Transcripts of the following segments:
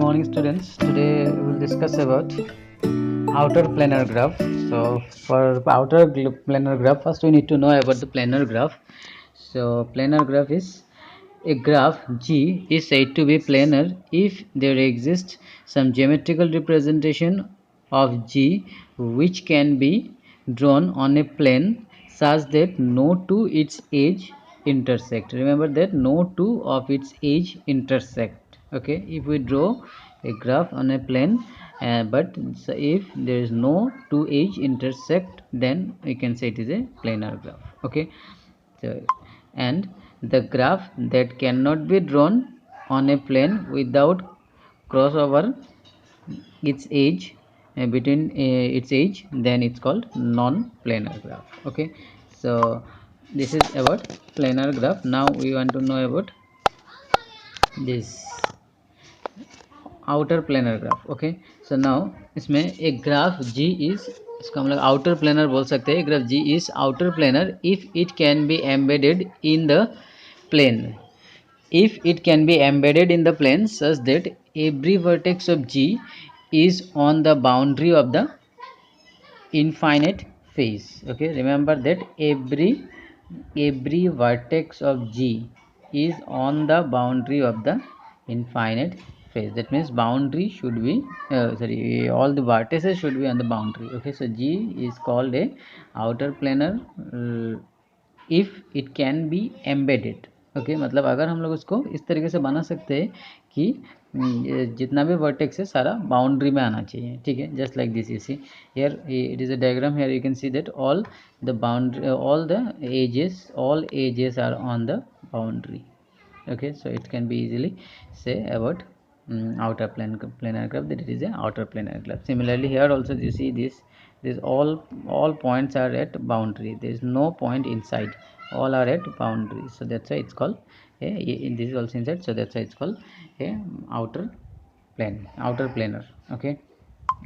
morning, students. Today we will discuss about outer planar graph. So for planar graph, first we need to know about the planar graph. So planar graph is a graph G is said to be planar if there exists some geometrical representation of G which can be drawn on a plane such that no two its edge intersect. Remember that no two of its edge intersect. Okay, if we draw a graph on a plane, but if there is no two edge intersect, then we can say it is a planar graph. Okay, so, and the graph that cannot be drawn on a plane without crossover its edge between its edge, then it's called non-planar graph. Okay, so this is about planar graph. Now we want to know about this outer planar graph. Okay, so now इसमें एक graph ji is, इसको हम लोग outer planar बोल सकते हैं. Graph ji is outer planar if it can be embedded in the plane. If it can be embedded in the plane such that every vertex of G is on the boundary of the infinite phase. Okay, remember that every vertex of G is on the boundary of the infinite phase. That means boundary should be all the vertices should be on the boundary. Okay, so G is called a outer planar if it can be embedded. Okay, मतलब अगर हम लोग उसको इस तरीके से बना सकते हैं कि जितना भी वर्टेक्स है सारा बाउंड्री में आना चाहिए. ठीक है, just like this. You see here it is a diagram. Here you can see that all the boundary, all edges are on the boundary. Okay, so it can be easily say about outer planar graph, that it is a outer planar graph. Similarly here also you see this all points are at boundary. There is no point inside, all are at boundary, so that's why it's called this is also inside, so that's why it's called a outer planar. Okay,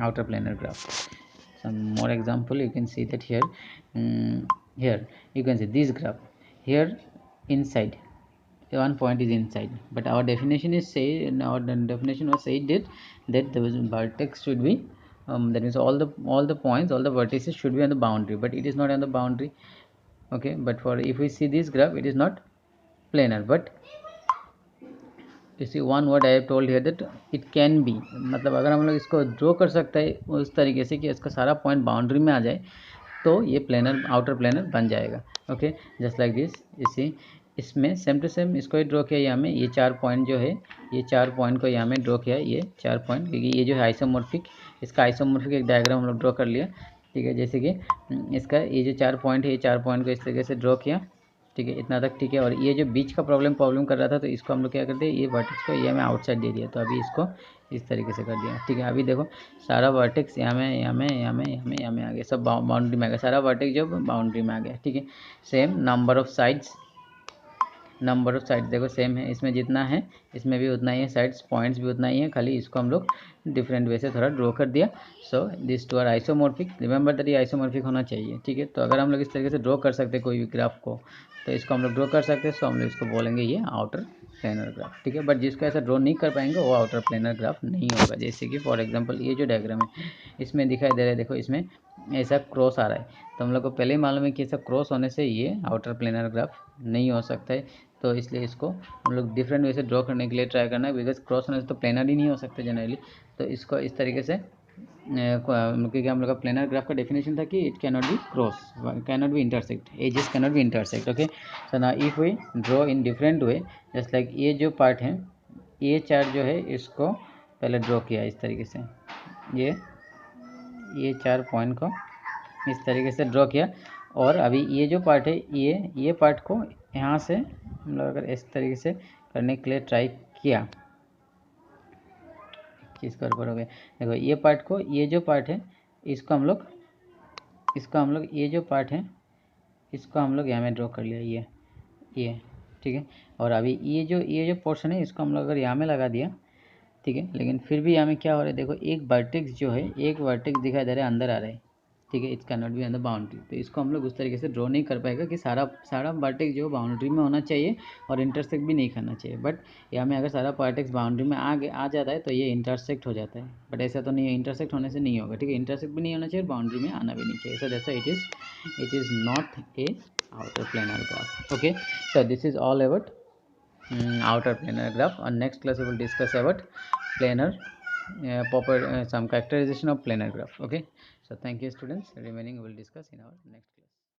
outer planar graph. Some more example you can see that here. Here you can see this graph. Here inside one point is inside, but our definition is say, our definition was said that the vertex should be that means all the points, all the vertices should be on the boundary, but it is not on the boundary. Okay, but for if we see this graph, it is not planar, but you see one word I have told here that it can be, मतलब अगर हम लोग इसको draw कर सकते हैं उस तरीके से कि इसका सारा पॉइंट बाउंड्री में आ जाए तो ये प्लेनर आउटर प्लेनर बन जाएगा. Okay, just like this. इसी इसमें सेम टू सेम इसको ही ड्रॉ किया यहाँ में. ये 4 पॉइंट जो है, ये 4 पॉइंट को यहाँ में ड्रॉ किया, ये 4 पॉइंट, क्योंकि ये जो है आइसोमॉर्फिक, इसका आइसोमॉर्फिक एक डायग्राम हम लोग ड्रॉ कर लिया. ठीक है, जैसे कि इसका ये जो 4 पॉइंट है, ये 4 पॉइंट को इस तरीके से ड्रॉ किया. ठीक है, इतना तक ठीक है. और ये जो बीच का प्रॉब्लम कर रहा था, तो इसको हम लोग क्या करते हैं, ये वर्टेक्स को ये हमें आउटसाइड दे दिया, तो अभी इसको इस तरीके से कर दिया. ठीक है, अभी देखो सारा वर्टेक्स यहाँ में आ गया, सब बाउंड्री में आ गया, सारा वर्टेक्स जो बाउंड्री में आ गया. ठीक है, सेम नंबर ऑफ साइड्स देखो सेम है, इसमें जितना है इसमें भी उतना ही है, साइड्स पॉइंट्स भी उतना ही है, खाली इसको हम लोग डिफरेंट वे से थोड़ा ड्रॉ कर दिया. So this two are isomorphic. Remember that ये आइसोमॉर्फिक होना चाहिए. ठीक है, तो अगर हम लोग इस तरीके से ड्रॉ कर सकते हैं कोई भी ग्राफ को, तो इसको हम लोग ड्रॉ कर सकते हैं, सो हम लोग इसको बोलेंगे ये आउटर प्लेनर ग्राफ. ठीक है, बट जिसको ऐसा ड्रॉ नहीं कर पाएंगे वो आउटर प्लेनर ग्राफ नहीं होगा. जैसे कि फॉर एग्जांपल ये जो डायग्राम है इसमें दिखाई दे रहा है, देखो इसमें ऐसा क्रॉस आ रहा है, तो हम लोग को पहले ही मालूम है कि ऐसा क्रॉस होने से ये आउटर प्लेनर ग्राफ नहीं हो सकता है. तो इसलिए इसको हम लोग डिफरेंट वे से ड्रॉ करने के लिए ट्राई करना है, बिकॉज क्रॉस होने से तो प्लेनर ही नहीं हो सकते जनरली. तो इसको इस तरीके से, क्योंकि हम लोग का प्लेनर ग्राफ का डेफिनेशन था कि it cannot be cross, cannot be intersect, edges cannot be intersect. Okay, so ना if we draw in different way, just like ये जो पार्ट है, ये चार्ट जो है इसको पहले ड्रॉ किया इस तरीके से, ये 4 पॉइंट को इस तरीके से ड्रॉ किया. और अभी ये जो पार्ट है, ये पार्ट को यहाँ से हम लोग अगर इस तरीके से करने के लिए ट्राई किया, चीज़ कर हो गया. देखो ये पार्ट को, ये जो पार्ट है इसको हम लोग ये जो पार्ट है इसको हम लोग यहाँ में ड्रॉ कर लिया, ये ठीक है. और अभी ये जो पोर्शन है इसको हम लोग अगर यहाँ में लगा दिया, ठीक है, लेकिन फिर भी यहाँ में क्या हो रहा है, देखो एक वर्टेक्स जो है, एक वर्टेक्स दिखाई दे रहा है अंदर आ रहा है. ठीक है, it's can not be on the boundary. तो इसको हम लोग उस तरीके से ड्रॉ नहीं कर पाएगा कि सारा वर्टेक्स जो बाउंड्री में होना चाहिए और इंटरसेक्ट भी नहीं करना चाहिए। बट यहाँ में अगर सारा वर्टेक्स बाउंड्री में आ जाता है तो ये इंटरसेक्ट हो जाता है, बट ऐसा तो नहीं है, इंटरसेक्ट होने से नहीं होगा। ठीक है, इंटरसेक्ट भी नहीं होना चाहिए, बाउंड्री में आना भी नहीं चाहिए। So that's it is not a outer planar graph. Okay, so this is all about outer planar graph. On next class we will discuss about planar proper some characterization of planar graph. Okay, so thank you students, remaining we will discuss in our next class.